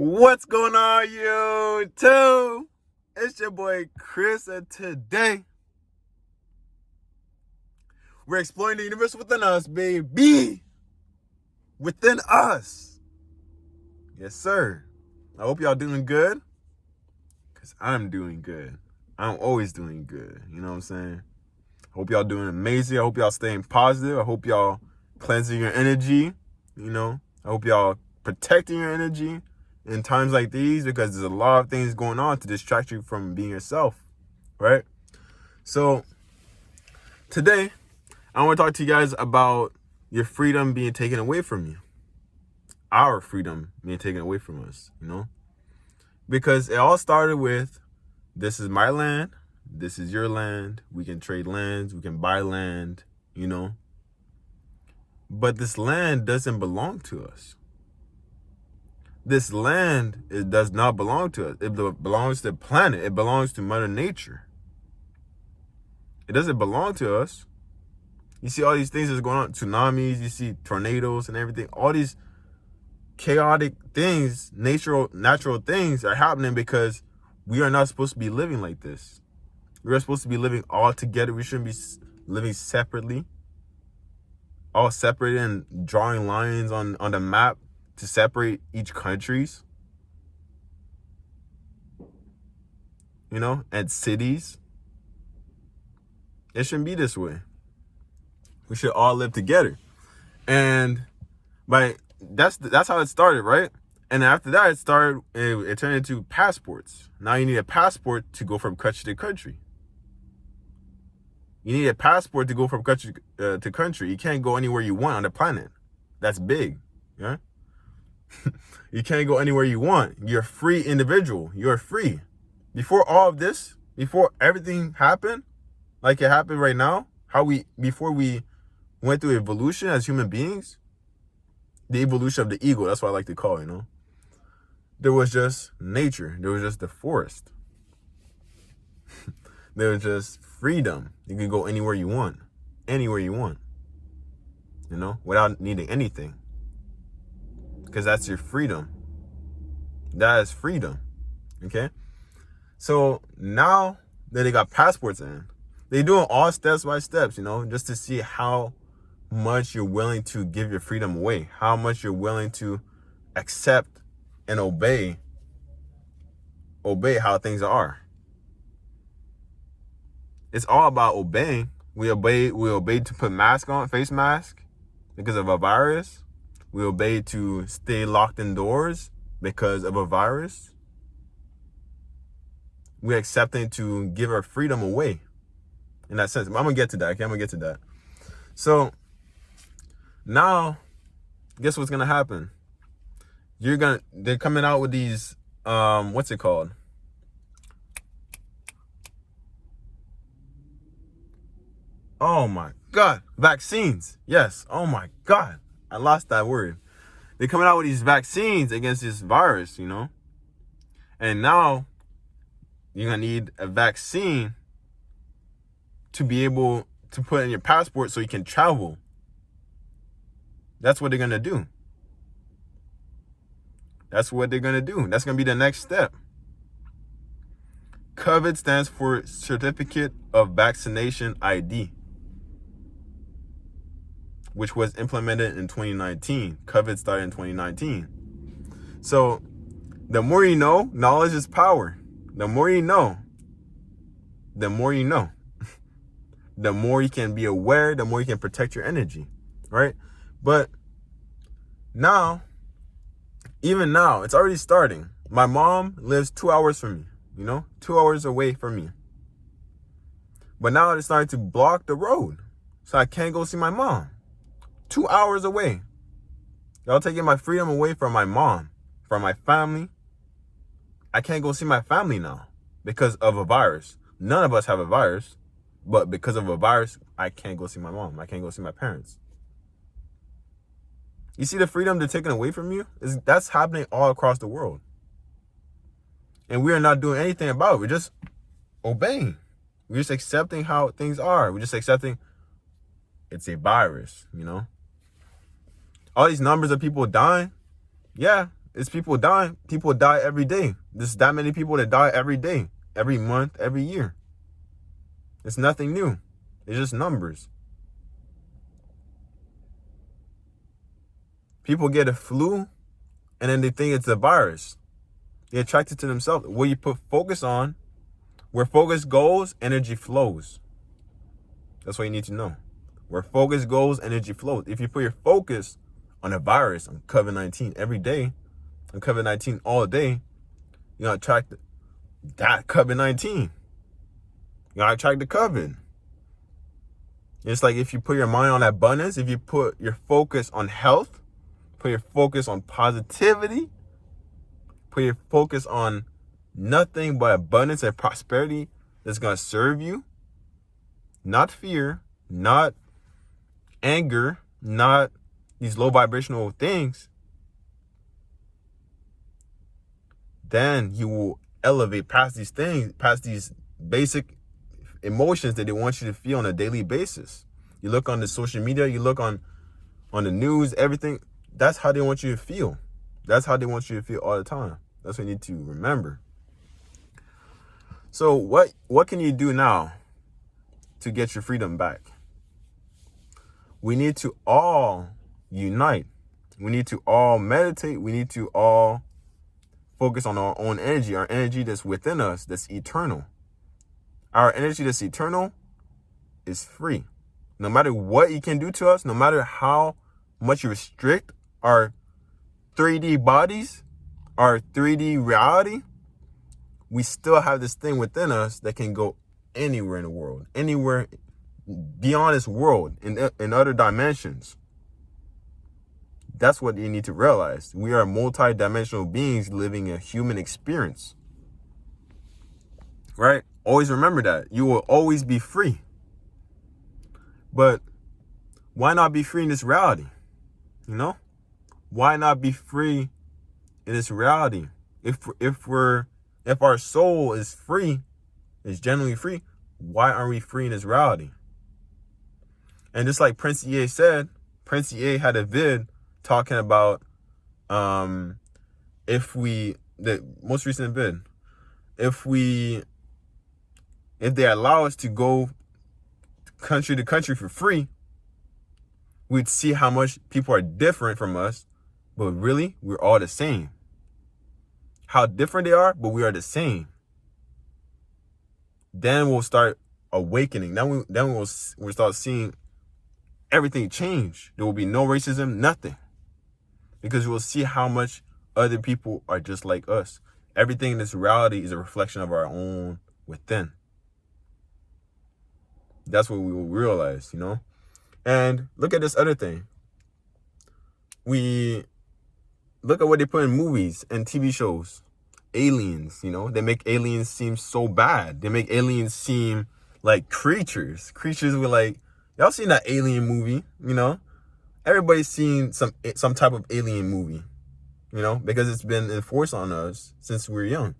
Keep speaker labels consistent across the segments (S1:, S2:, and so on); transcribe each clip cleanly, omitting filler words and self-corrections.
S1: What's going on, YouTube? It's your boy Chris, and today we're exploring the universe within us, baby. Within us. Yes, sir. I hope y'all doing good, because I'm doing good. I'm always doing good. You know what I'm saying? I hope y'all doing amazing. I hope y'all staying positive. I hope y'all cleansing your energy. I hope y'all protecting your energy in times like these, because there's a lot of things going on to distract you from being yourself, right? So today I want to talk to you guys about your freedom being taken away from you, our freedom being taken away from us, because it all started with, this is my land, this is your land, we can trade lands, we can buy land, but this land doesn't belong to us. This land, it does not belong to us. It belongs to the planet. It belongs to Mother Nature. It doesn't belong to us. You see all these things that's going on, tsunamis, you see tornadoes and everything. All these chaotic things, natural things are happening because we are not supposed to be living like this. We are supposed to be living all together. We shouldn't be living separately. All separated and drawing lines on the map to separate each countries, and cities. It shouldn't be this way. We should all live together. And that's how it started, right? And after that, it turned into passports. Now you need a passport to go from country to country. You need a passport to go from country to country. You can't go anywhere you want on the planet. That's big, yeah? You can't go anywhere you want. You're a free individual. You're free. Before all of this, before everything happened, like it happened right now, before we went through evolution as human beings, the evolution of the ego, that's what I like to call it, there was just nature. There was just the forest. There was just freedom. You can go anywhere you want. Anywhere you want. Without needing anything. Because that's your freedom. That is freedom. Okay? So now that they got passports in, they do it all steps by steps, just to see how much you're willing to give your freedom away, how much you're willing to accept and obey how things are. It's all about obeying. We obey to put mask on, face mask, because of a virus. We obey to stay locked indoors because of a virus. We're accepting to give our freedom away in that sense. I'm going to get to that. Okay, I'm going to get to that. So now, guess what's going to happen? They're coming out with these, what's it called? Oh my God, vaccines. Yes. Oh my God. I lost that word. They're coming out with these vaccines against this virus, And now you're going to need a vaccine to be able to put in your passport so you can travel. That's what they're going to do. That's what they're going to do. That's going to be the next step. COVID stands for Certificate of Vaccination ID, which was implemented in 2019. COVID started in 2019. So the more you know, knowledge is power. The more you know, the more you know. The more you can be aware, the more you can protect your energy, right? But now, even now, it's already starting. My mom lives 2 hours from me, 2 hours away from me. But now it's starting to block the road, so I can't go see my mom. 2 hours away. Y'all taking my freedom away from my mom, from my family. I can't go see my family now because of a virus. None of us have a virus, but because of a virus, I can't go see my mom. I can't go see my parents. You see the freedom they're taking away from you? That's happening all across the world. And we are not doing anything about it. We're just obeying. We're just accepting how things are. We're just accepting it's a virus, All these numbers of people dying, yeah, It's people dying. People die every day. There's that many people that die every day, every month, every year. It's nothing new. It's just numbers. People get a flu and then they think it's a virus. They attract it to themselves. What you put focus on, where focus goes, energy flows. That's what you need to know. Where focus goes, energy flows. If you put your focus on a virus, on COVID-19 every day, on COVID-19 all day, you're going to attract that COVID-19. You're going to attract the COVID. It's like if you put your mind on abundance, if you put your focus on health, put your focus on positivity, put your focus on nothing but abundance and prosperity that's going to serve you, not fear, not anger, not these low vibrational things, then you will elevate past these things, past these basic emotions that they want you to feel on a daily basis. You look on the social media, you look on the news, everything. That's how they want you to feel. That's how they want you to feel all the time. That's what you need to remember. So what can you do now to get your freedom back? We need to all unite. We need to all meditate. We need to all focus on our own energy, our energy that's within us, that's eternal. Our energy that's eternal is free. No matter what you can do to us, no matter how much you restrict our 3D bodies, our 3D reality, we still have this thing within us that can go anywhere in the world, anywhere beyond this world, in other dimensions. That's what you need to realize. We are multi-dimensional beings living a human experience. Right? Always remember that. You will always be free. But why not be free in this reality? You know? Why not be free in this reality? If our soul is free, is genuinely free, why aren't we free in this reality? And just like Prince EA said, Prince EA had a vid talking about the most recent vid, if they allow us to go country to country for free, we'd see how much people are different from us, but really we're all the same. How different they are, but we are the same. Then we'll start awakening. Then we'll start seeing everything change. There will be no racism, nothing. Because we'll see how much other people are just like us. Everything in this reality is a reflection of our own within. That's what we will realize, you know? And look at this other thing. We look at what they put in movies and TV shows. Aliens, you know? They make aliens seem so bad. They make aliens seem like creatures. Creatures with like, y'all seen that Alien movie, you know? Everybody's seen some type of alien movie, you know? Because it's been enforced on us since we were young.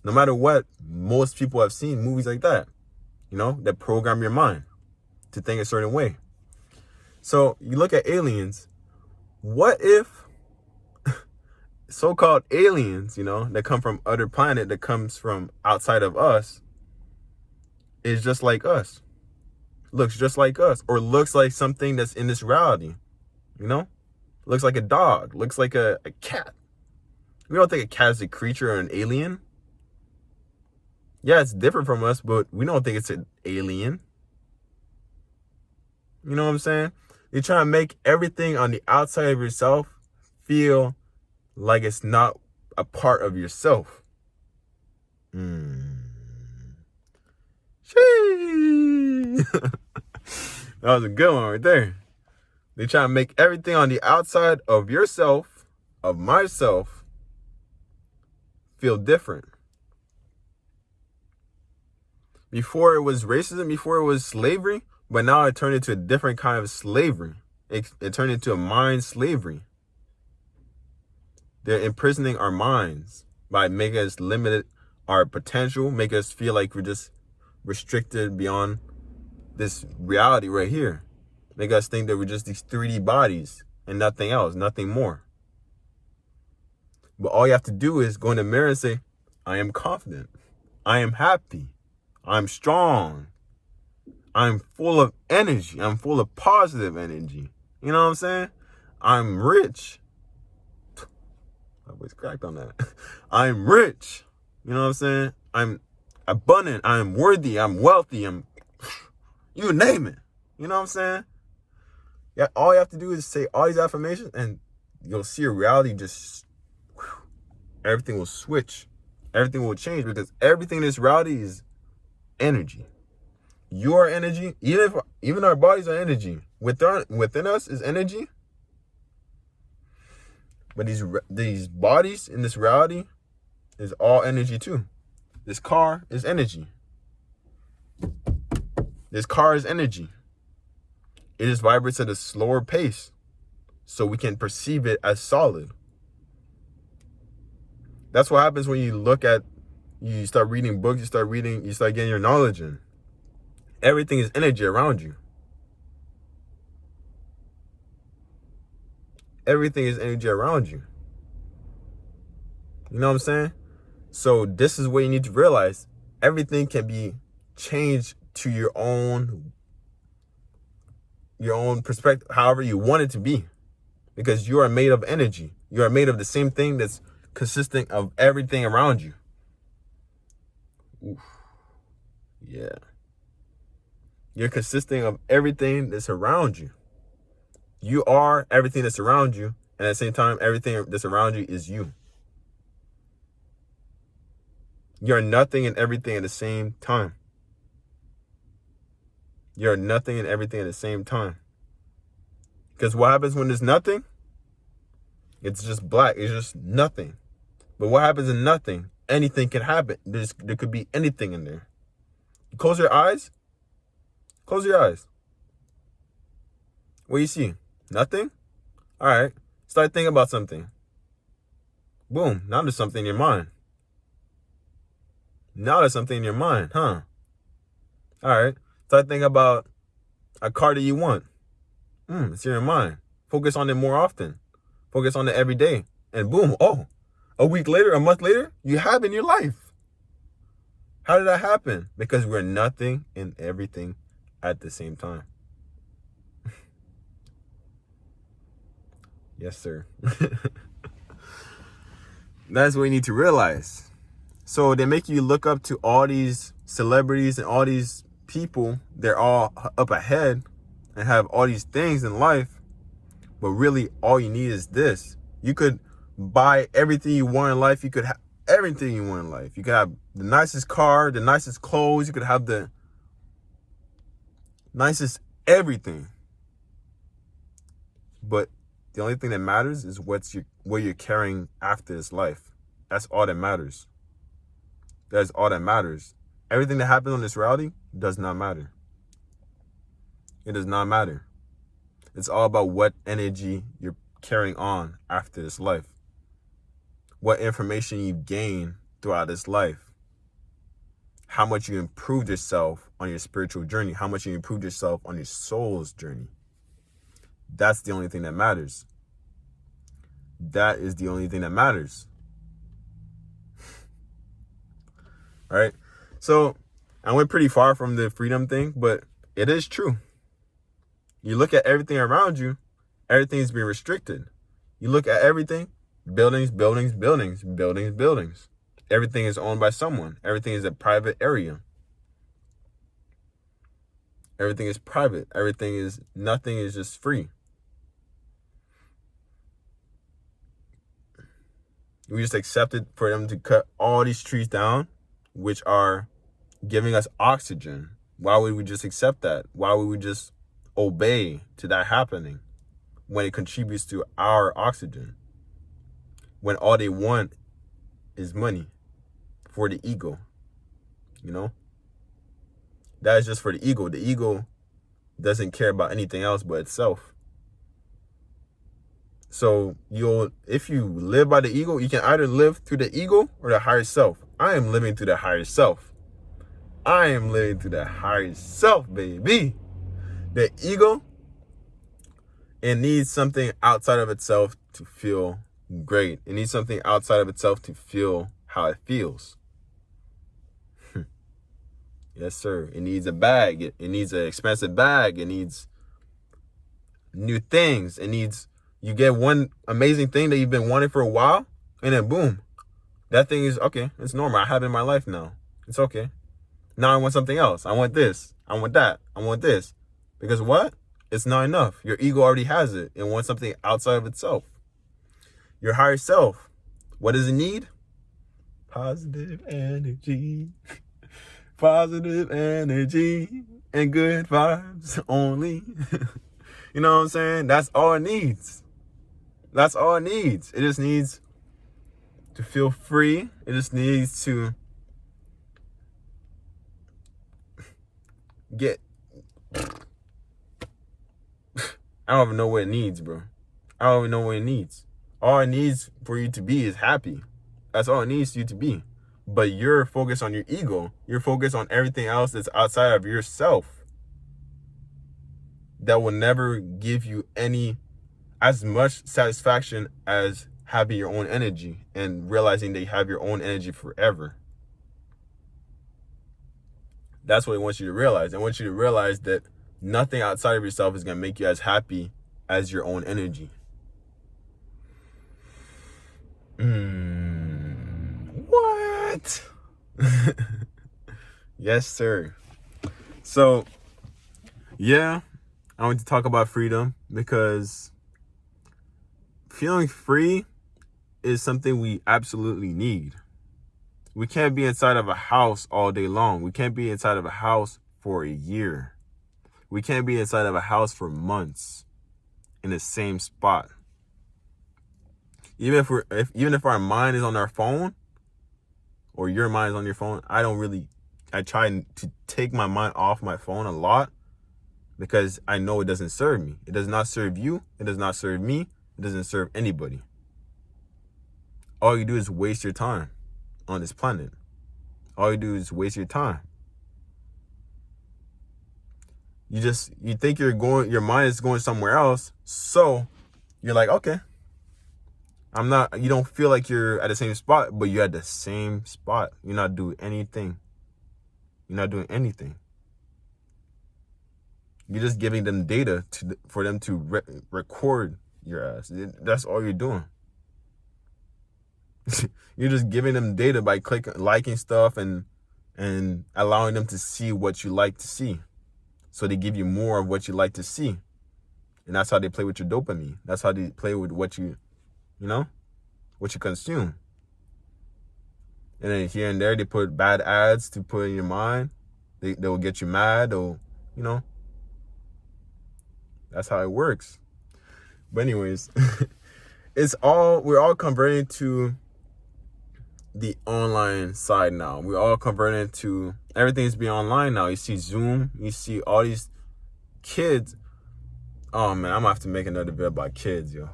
S1: No matter what, most people have seen movies like that, you know? That program your mind to think a certain way. So you look at aliens. What if so-called aliens, you know, that come from other planet, that comes from outside of us, is just like us, looks just like us, or looks like something that's in this reality, you know? Looks like a dog, looks like a cat. We don't think a cat is a creature or an alien. Yeah, it's different from us, but we don't think it's an alien. You know what I'm saying? You're trying to make everything on the outside of yourself feel like it's not a part of yourself. That was a good one right there. They try to make everything on the outside of yourself, of myself, feel different. Before it was racism, before it was slavery, but now it turned into a different kind of slavery. It turned into a mind slavery. They're imprisoning our minds by making us limit our potential, make us feel like we're just restricted beyond this reality right here. Make us think that we're just these 3D bodies and nothing else, nothing more. But all you have to do is go in the mirror and say, I am confident. I am happy. I'm strong. I'm full of energy. I'm full of positive energy. You know what I'm saying? I'm rich. I was cracked on that. I'm rich. You know what I'm saying? I'm abundant. I'm worthy. I'm wealthy. You name it. You know what I'm saying? Yeah, all you have to do is say all these affirmations and you'll see your reality just, everything will switch. Everything will change because everything in this reality is energy. Your energy, even our bodies are energy. Within us is energy. But these bodies in this reality is all energy too. This car is energy. This car is energy. It just vibrates at a slower pace so we can perceive it as solid. That's what happens when you start reading books, you start getting your knowledge in. Everything is energy around you. Everything is energy around you. You know what I'm saying? So this is what you need to realize. Everything can be changed to your own perspective, however you want it to be. Because you are made of energy. You are made of the same thing that's consisting of everything around you. Oof. Yeah. You're consisting of everything that's around you. You are everything that's around you. And at the same time, everything that's around you is you. You're nothing and everything at the same time. You're nothing and everything at the same time. Because what happens when there's nothing? It's just black. It's just nothing. But what happens in nothing? Anything can happen. There could be anything in there. You close your eyes. Close your eyes. What do you see? Nothing? All right. Start thinking about something. Boom. Now there's something in your mind. Now there's something in your mind, huh? All right. Start thinking about a car that you want. It's in your mind. Focus on it more often. Focus on it every day. And boom, a week later, a month later, you have it in your life. How did that happen? Because we're nothing and everything at the same time. Yes, sir. That's what you need to realize. So they make you look up to all these celebrities and all these people. They're all up ahead and have all these things in life. But really, all you need is this. You could buy everything you want in life. You could have everything you want in life. You could have the nicest car, the nicest clothes. You could have the nicest everything. But the only thing that matters is what you're carrying after this life. That's all that matters. That's all that matters. Everything that happens on this reality does not matter. It does not matter. It's all about what energy you're carrying on after this life. What information you've gained throughout this life. How much you improved yourself on your spiritual journey. How much you improved yourself on your soul's journey. That's the only thing that matters. That is the only thing that matters. All right. So I went pretty far from the freedom thing, but it is true. You look at everything around you, everything's being restricted. You look at everything, buildings, buildings, buildings, buildings, buildings. Everything is owned by someone. Everything is a private area. Everything is private. Nothing is just free. We just accepted for them to cut all these trees down, which are giving us oxygen. Why would we just accept that? Why would we just obey to that happening when it contributes to our oxygen? When all they want is money for the ego, you know? That is just for the ego. The ego doesn't care about anything else but itself. So if you live by the ego, you can either live through the ego or the higher self. I am living through the higher self. I am living through the higher self, baby. The ego, it needs something outside of itself to feel Great. It needs something outside of itself to feel how it feels. Yes, sir. It needs a bag. It needs an expensive bag. It needs new things. It needs, you get one amazing thing that you've been wanting for a while, and then boom, that thing is, okay, it's normal. I have it in my life now. It's okay. Now I want something else. I want this. I want that. I want this. Because what? It's not enough. Your ego already has it. It wants something outside of itself. Your higher self, what does it need? Positive energy. Positive energy and good vibes only. You know what I'm saying? That's all it needs. That's all it needs. It just needs to feel free. It just needs to get... I don't even know what it needs, bro. I don't even know what it needs. All it needs for you to be is happy. That's all it needs you to be. But you're focused on your ego. You're focused on everything else that's outside of yourself. That will never give you as much satisfaction as having your own energy and realizing that you have your own energy forever. That's what it wants you to realize. I want you to realize that nothing outside of yourself is going to make you as happy as your own energy. What? Yes, sir. So, yeah, I want to talk about freedom because feeling free is something we absolutely need. We can't be inside of a house all day long. We can't be inside of a house for a year. We can't be inside of a house for months in the same spot. Even if our mind is on our phone, or your mind is on your phone, I try to take my mind off my phone a lot because I know it doesn't serve me. It does not serve you. It does not serve me. It doesn't serve anybody. All you do is waste your time on this planet. All you do is waste your time. You think your mind is going somewhere else. So you're like, okay, you don't feel like you're at the same spot, but you're at the same spot. You're not doing anything. You're not doing anything. You're just giving them data for them to record your ass. That's all you're doing. You're just giving them data by liking stuff and allowing them to see what you like to see. So they give you more of what you like to see. And that's how they play with your dopamine. That's how they play with what you consume. And then here and there, they put bad ads to put in your mind. They'll get you mad. That's how it works. But anyways, we're all converting to the online side now. We're all converting to everything's being online now. You see Zoom, you see all these kids. Oh man, I'm gonna have to make another video about kids, yo.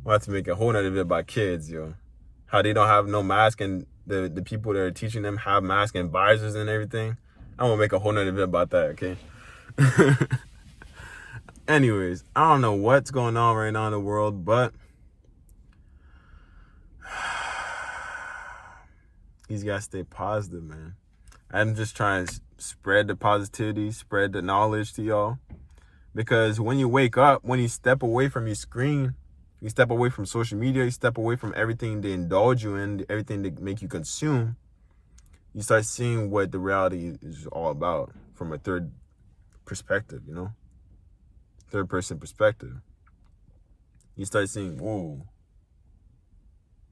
S1: I'll have to make a whole nother video about kids, yo. How they don't have no mask and the people that are teaching them have masks and visors and everything. I'm gonna make a whole nother video about that, okay? Anyways, I don't know what's going on right now in the world, but you gotta stay positive, man. I'm just trying to spread the positivity, spread the knowledge to y'all. Because when you wake up, when you step away from your screen, you step away from social media, you step away from everything they indulge you in, everything they make you consume, you start seeing what the reality is all about from a third perspective, third person perspective. You start seeing, whoa,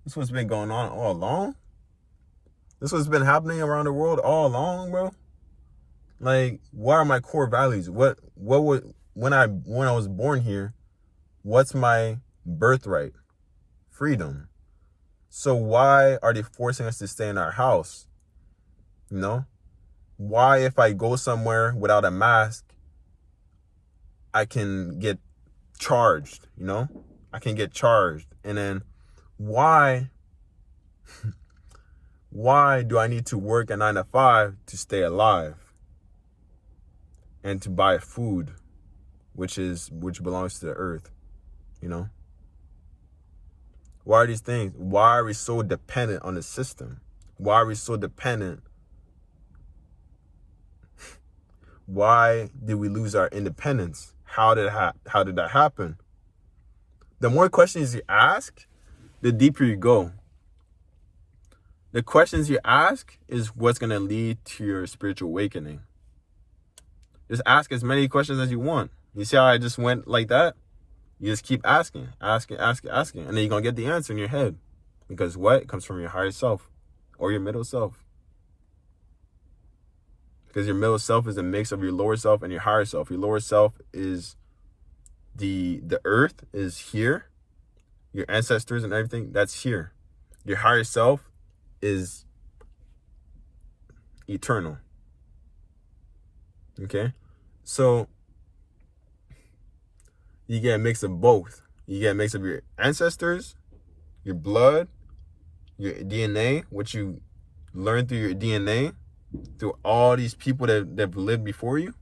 S1: this is what's been going on all along? This is what's been happening around the world all along, bro? Like, what are my core values? What would, when I was born here, what's my birthright? Freedom. So why are they forcing us to stay in our house? Why, if I go somewhere without a mask, I can get charged, I can get charged. And then why do I need to work a 9 to 5 to stay alive and to buy food, which belongs to the earth, Why are these things? Why are we so dependent on the system? Why are we so dependent? Why did we lose our independence? How did that happen? The more questions you ask, the deeper you go. The questions you ask is what's going to lead to your spiritual awakening. Just ask as many questions as you want. You see how I just went like that? You just keep asking. And then you're going to get the answer in your head. Because what? It comes from your higher self or your middle self. Because your middle self is a mix of your lower self and your higher self. Your lower self is the earth is here. Your ancestors and everything, that's here. Your higher self is eternal. Okay? So you get a mix of both. You get a mix of your ancestors, your blood, your DNA, what you learned through your DNA, through all these people that have lived before you.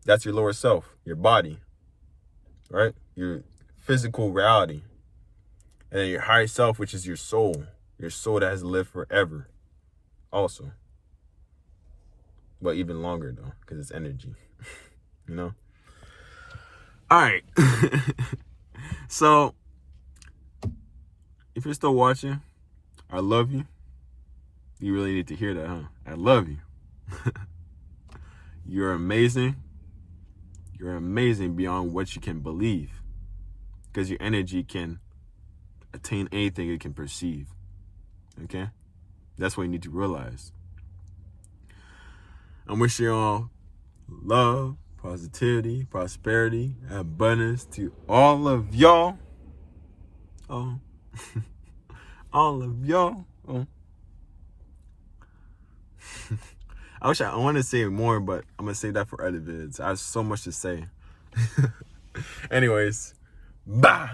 S1: That's your lower self, your body, right? Your physical reality. And then your higher self, which is your soul that has lived forever also. But even longer though, because it's energy, you know? All right. So if you're still watching, I love you. You really need to hear that, huh? I love you. You're amazing. You're amazing beyond what you can believe. Because your energy can attain anything it can perceive. Okay? That's what you need to realize. I'm wishing you all love, positivity, prosperity, abundance to all of y'all. Oh. All of y'all. Oh. I want to say more, but I'm going to save that for other vids. I have so much to say. Anyways, bye.